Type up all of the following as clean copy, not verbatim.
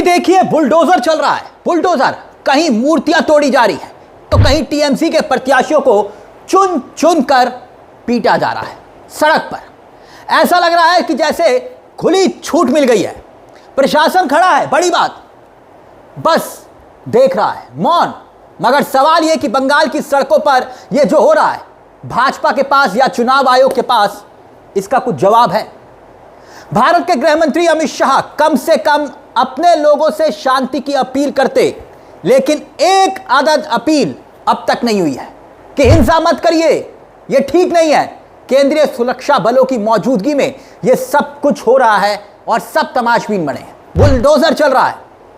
अभी देखिए बुलडोजर चल रहा है, बुलडोजर। कहीं मूर्तियां तोड़ी जा रही हैं तो कहीं टीएमसी के प्रत्याशियों को चुन चुन कर पीटा जा रहा है सड़क पर। ऐसा लग रहा है कि जैसे खुली छूट मिल गई है। प्रशासन खड़ा है, बड़ी बात, बस देख रहा है मौन। मगर सवाल यह कि बंगाल की सड़कों पर यह जो हो रहा है, भाजपा के पास या चुनाव आयोग के पास इसका कुछ जवाब है? भारत के गृह मंत्री अमित शाह कम से कम अपने लोगों से शांति की अपील करते, लेकिन एक आदत अपील अब तक नहीं हुई है कि हिंसा मत करिए, यह ठीक नहीं है। केंद्रीय सुरक्षा बलों की मौजूदगी में यह सब कुछ हो रहा है और सब तमाशबीन बने हैं। बुलडोजर चल रहा है।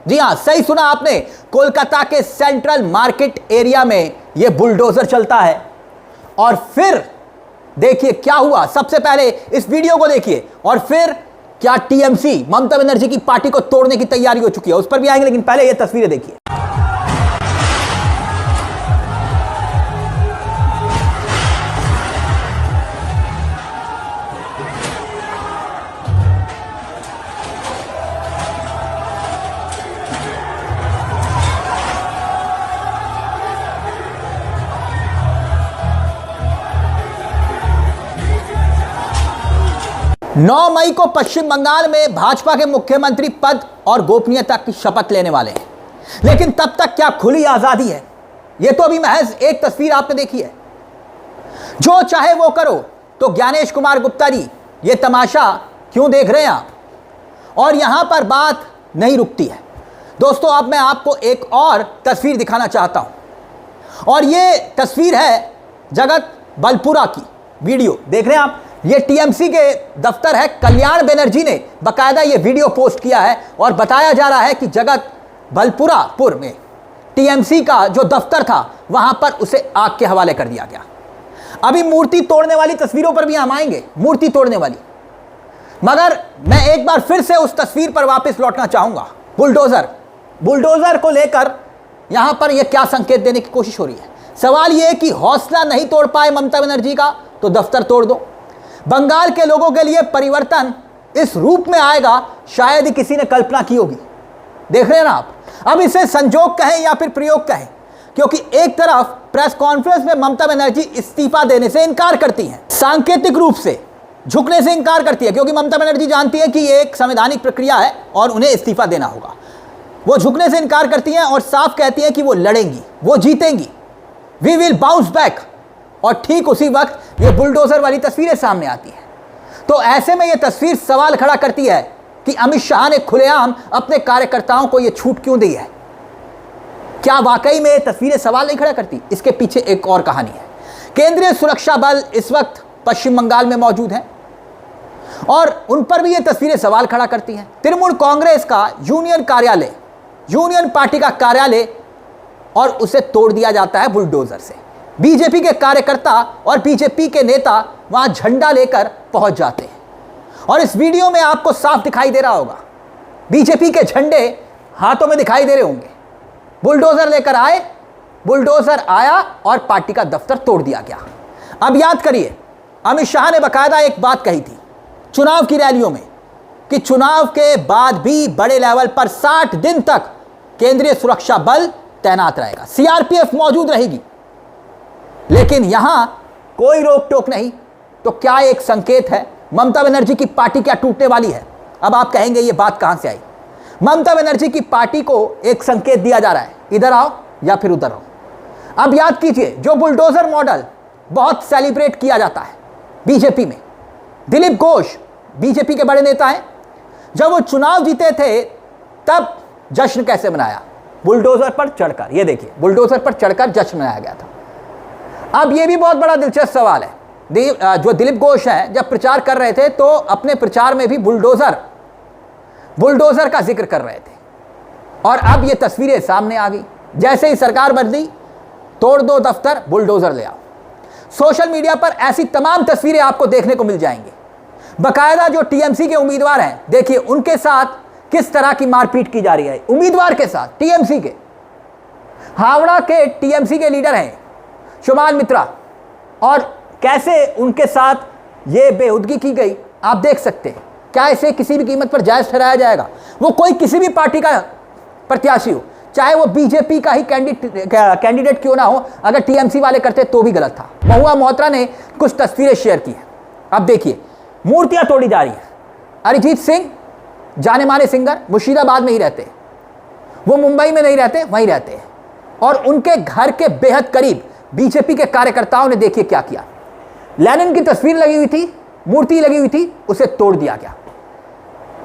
जी हां, सही सुना आपने, कोलकाता के सेंट्रल मार्केट एरिया में यह बुलडोजर चलता है। और फिर देखिए क्या हुआ। सबसे पहले इस वीडियो को देखिए और फिर क्या टीएमसी ममता बनर्जी की पार्टी को तोड़ने की तैयारी हो चुकी है उस पर भी आएंगे, लेकिन पहले ये तस्वीरें देखिए। 9 मई को पश्चिम बंगाल में भाजपा के मुख्यमंत्री पद और गोपनीयता की शपथ लेने वाले हैं, लेकिन तब तक क्या खुली आजादी है? यह तो अभी महज एक तस्वीर आपने देखी है। जो चाहे वो करो। तो ज्ञानेश कुमार गुप्ता जी, ये तमाशा क्यों देख रहे हैं आप? और यहां पर बात नहीं रुकती है दोस्तों। अब मैं आपको एक और तस्वीर दिखाना चाहता हूं, और ये तस्वीर है जगत बलपुरा की। वीडियो देख रहे हैं आप, ये टीएमसी के दफ्तर है। कल्याण बनर्जी ने बकायदा ये वीडियो पोस्ट किया है और बताया जा रहा है कि जगत बलपुरापुर में टीएमसी का जो दफ्तर था वहां पर उसे आग के हवाले कर दिया गया। अभी मूर्ति तोड़ने वाली तस्वीरों पर भी हम आएंगे, मूर्ति तोड़ने वाली। मगर मैं एक बार फिर से उस तस्वीर पर वापस लौटना चाहूंगा। बुलडोजर को लेकर यहां पर यह क्या संकेत देने की कोशिश हो रही है? सवाल यह है कि हौसला नहीं तोड़ पाए ममता बनर्जी का तो दफ्तर तोड़ दो। बंगाल के लोगों के लिए परिवर्तन इस रूप में आएगा, शायद ही किसी ने कल्पना की होगी। देख रहे हैं ना आप? अब इसे संजोग कहें या फिर प्रयोग कहें, क्योंकि एक तरफ प्रेस कॉन्फ्रेंस में ममता बनर्जी इस्तीफा देने से इनकार करती हैं, सांकेतिक रूप से झुकने से इनकार करती है, क्योंकि ममता बनर्जी जानती है कि ये एक संवैधानिक प्रक्रिया है और उन्हें इस्तीफा देना होगा। वो झुकने से इनकार करती हैं और साफ कहती हैं कि वो लड़ेंगी, वो जीतेंगी, वी विल बाउंस बैक। और ठीक उसी वक्त ये बुलडोजर वाली तस्वीरें सामने आती हैं। तो ऐसे में ये तस्वीर सवाल खड़ा करती है कि अमित शाह ने खुलेआम अपने कार्यकर्ताओं को ये छूट क्यों दी है? क्या वाकई में ये तस्वीरें सवाल नहीं खड़ा करती? इसके पीछे एक और कहानी है। केंद्रीय सुरक्षा बल इस वक्त पश्चिम बंगाल में मौजूद हैं और उन पर भी ये तस्वीरें सवाल खड़ा करती हैं। तृणमूल कांग्रेस का यूनियन कार्यालय, यूनियन पार्टी का कार्यालय, और उसे तोड़ दिया जाता है बुलडोजर से। बीजेपी के कार्यकर्ता और बीजेपी के नेता वहां झंडा लेकर पहुंच जाते हैं और इस वीडियो में आपको साफ दिखाई दे रहा होगा, बीजेपी के झंडे हाथों में दिखाई दे रहे होंगे। बुलडोजर लेकर आए, बुलडोजर आया और पार्टी का दफ्तर तोड़ दिया गया। अब याद करिए, अमित शाह ने बकायदा एक बात कही थी चुनाव की रैलियों में कि चुनाव के बाद भी बड़े लेवल पर 60 दिन तक केंद्रीय सुरक्षा बल तैनात रहेगा, सीआरपीएफ मौजूद रहेगी। लेकिन यहां कोई रोक टोक नहीं। तो क्या एक संकेत है? ममता बनर्जी की पार्टी क्या टूटने वाली है? अब आप कहेंगे ये बात कहां से आई? ममता बनर्जी की पार्टी को एक संकेत दिया जा रहा है, इधर आओ या फिर उधर आओ। अब याद कीजिए, जो बुलडोजर मॉडल बहुत सेलिब्रेट किया जाता है बीजेपी में, दिलीप घोष बीजेपी के बड़े नेता हैं, जब वो चुनाव जीते थे तब जश्न कैसे मनाया? बुलडोजर पर चढ़कर। ये देखिए, बुलडोजर पर चढ़कर जश्न मनाया गया था। अब ये भी बहुत बड़ा दिलचस्प सवाल है। जो दिलीप घोष हैं, जब प्रचार कर रहे थे तो अपने प्रचार में भी बुलडोजर का जिक्र कर रहे थे, और अब ये तस्वीरें सामने आ गई। जैसे ही सरकार बदली, तोड़ दो दफ्तर, बुलडोजर ले आओ। सोशल मीडिया पर ऐसी तमाम तस्वीरें आपको देखने को मिल जाएंगी। बकायदा जो टीएमसी के उम्मीदवार हैं, देखिए उनके साथ किस तरह की मारपीट की जा रही है। उम्मीदवार के साथ, टीएमसी के, हावड़ा के टीएमसी के लीडर हैं शुभान मित्रा, और कैसे उनके साथ ये बेहुदगी की गई आप देख सकते हैं। क्या इसे किसी भी कीमत पर जायज ठहराया जाएगा? वो कोई किसी भी पार्टी का प्रत्याशी हो, चाहे वो बीजेपी का ही कैंडिडेट क्यों ना हो, अगर टीएमसी वाले करते तो भी गलत था। महुआ मोहत्रा ने कुछ तस्वीरें शेयर की हैं। अब देखिए, मूर्तियां तोड़ी जा रही हैं। अरिजीत सिंह जाने माने सिंगर मुर्शिदाबाद में ही रहते, वो मुंबई में नहीं रहते, वहीं रहते हैं, और उनके घर के बेहद करीब बीजेपी के कार्यकर्ताओं ने देखिए क्या किया। लेनिन की तस्वीर लगी हुई थी, मूर्ति लगी हुई थी, उसे तोड़ दिया गया।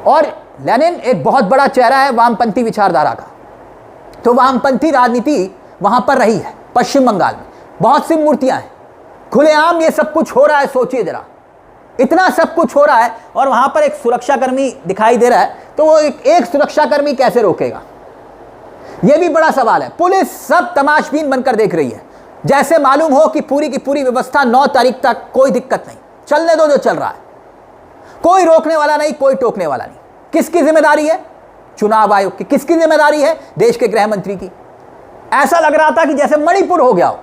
और लेनिन एक बहुत बड़ा चेहरा है वामपंथी विचारधारा का, तो वामपंथी राजनीति वहां पर रही है पश्चिम बंगाल में। बहुत सी मूर्तियां हैं, खुलेआम ये सब कुछ हो रहा है। सोचिए जरा, इतना सब कुछ हो रहा है और वहां पर एक सुरक्षाकर्मी दिखाई दे रहा है, तो वो एक सुरक्षाकर्मी कैसे रोकेगा? यह भी बड़ा सवाल है। पुलिस सब तमाशबीन बनकर देख रही है, जैसे मालूम हो कि पूरी की पूरी व्यवस्था 9 तारीख तक कोई दिक्कत नहीं, चलने दो जो चल रहा है, कोई रोकने वाला नहीं, कोई टोकने वाला नहीं। किसकी जिम्मेदारी है? चुनाव आयोग की। किसकी जिम्मेदारी है? देश के गृह मंत्री की। ऐसा लग रहा था कि जैसे मणिपुर हो गया हो।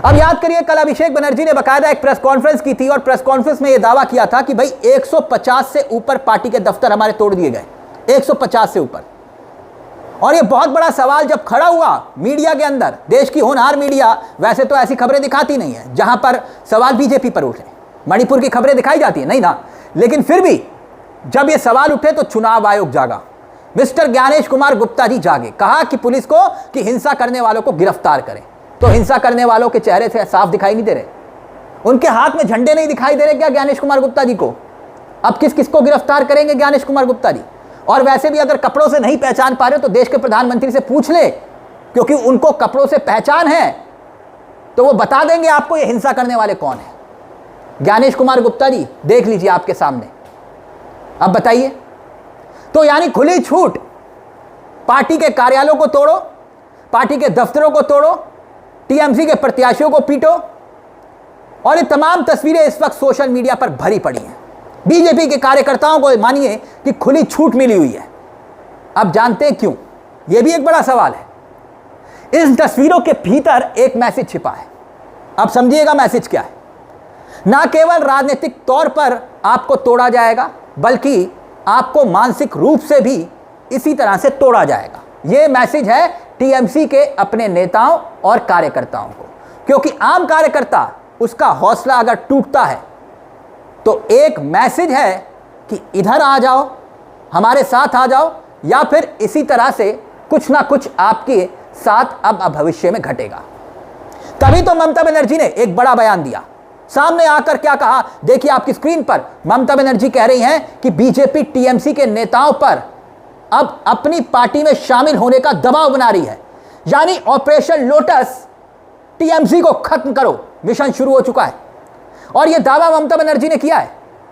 अब याद करिए, कल अभिषेक बनर्जी ने बकायदा एक प्रेस कॉन्फ्रेंस की थी और प्रेस कॉन्फ्रेंस में यह दावा किया था कि भाई 150 से ऊपर पार्टी के दफ्तर हमारे तोड़ दिए गए, 150 से ऊपर। और यह बहुत बड़ा सवाल जब खड़ा हुआ मीडिया के अंदर, देश की होनहार मीडिया वैसे तो ऐसी खबरें दिखाती नहीं है जहां पर सवाल बीजेपी पर उठे। मणिपुर की खबरें दिखाई जाती है नहीं ना, लेकिन फिर भी जब ये सवाल उठे तो चुनाव आयोग जागा। मिस्टर ज्ञानेश कुमार गुप्ता जी जागे, कहा कि पुलिस को कि हिंसा करने वालों को गिरफ्तार करें। तो हिंसा करने वालों के चेहरे से साफ दिखाई नहीं दे रहे, उनके हाथ में झंडे नहीं दिखाई दे रहे क्या ज्ञानेश कुमार गुप्ता जी को? अब किस किस को गिरफ्तार करेंगे ज्ञानेश कुमार गुप्ता जी? और वैसे भी अगर कपड़ों से नहीं पहचान पा रहे तो देश के प्रधानमंत्री से पूछ ले, क्योंकि उनको कपड़ों से पहचान है, तो वो बता देंगे आपको ये हिंसा करने वाले कौन है। ज्ञानेश कुमार गुप्ता जी देख लीजिए आपके सामने। अब बताइए, तो यानी खुली छूट, पार्टी के कार्यालयों को तोड़ो, पार्टी के दफ्तरों को तोड़ो, टीएमसी के प्रत्याशियों को पीटो, और ये तमाम तस्वीरें इस वक्त सोशल मीडिया पर भरी पड़ी हैं। बीजेपी के कार्यकर्ताओं को मानिए कि खुली छूट मिली हुई है। अब जानते हैं क्यों? यह भी एक बड़ा सवाल है। इस तस्वीरों के भीतर एक मैसेज छिपा है। अब समझिएगा मैसेज क्या है। ना केवल राजनीतिक तौर पर आपको तोड़ा जाएगा, बल्कि आपको मानसिक रूप से भी इसी तरह से तोड़ा जाएगा। यह मैसेज है टीएमसी के अपने नेताओं और कार्यकर्ताओं को, क्योंकि आम कार्यकर्ता, उसका हौसला अगर टूटता है तो एक मैसेज है कि इधर आ जाओ, हमारे साथ आ जाओ, या फिर इसी तरह से कुछ ना कुछ आपके साथ अब भविष्य में घटेगा। तभी तो ममता बनर्जी ने एक बड़ा बयान दिया, सामने आकर क्या कहा देखिए आपकी स्क्रीन पर। ममता बनर्जी कह रही हैं कि बीजेपी टीएमसी के नेताओं पर अब अपनी पार्टी में शामिल होने का दबाव बना रही है, यानी ऑपरेशन लोटस टीएमसी को खत्म करो मिशन शुरू हो चुका है। और यह दावा ममता बनर्जी ने किया है।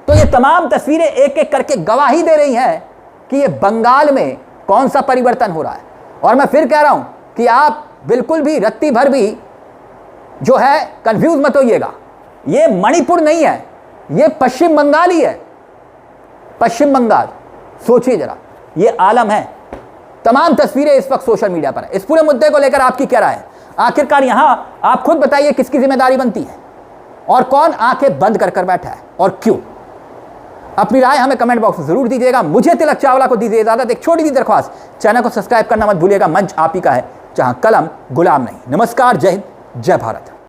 तो ये तमाम तस्वीरें एक एक करके गवाही दे रही हैं कि ये बंगाल में कौन सा परिवर्तन हो रहा है। और मैं फिर कह रहा हूं कि आप बिल्कुल भी रत्ती भर भी जो है कंफ्यूज मत होइएगा। ये मणिपुर नहीं है, ये पश्चिम बंगाल ही है, पश्चिम बंगाल। सोचिए जरा, ये आलम है। तमाम तस्वीरें इस वक्त सोशल मीडिया पर है। इस पूरे मुद्दे को लेकर आपकी क्या राय है? आखिरकार यहां आप खुद बताइए किसकी जिम्मेदारी बनती है और कौन आंखें बंद कर बैठा है और क्यों? अपनी राय हमें कमेंट बॉक्स में जरूर दीजिएगा। मुझे तिलक चावला को दीजिए इजाजत। एक छोटी सी दरख्वास्त, चैनल को सब्सक्राइब करना मत भूलिएगा। मंच आप ही का है, जहां कलम गुलाम नहीं। नमस्कार, जय हिंद, जय भारत।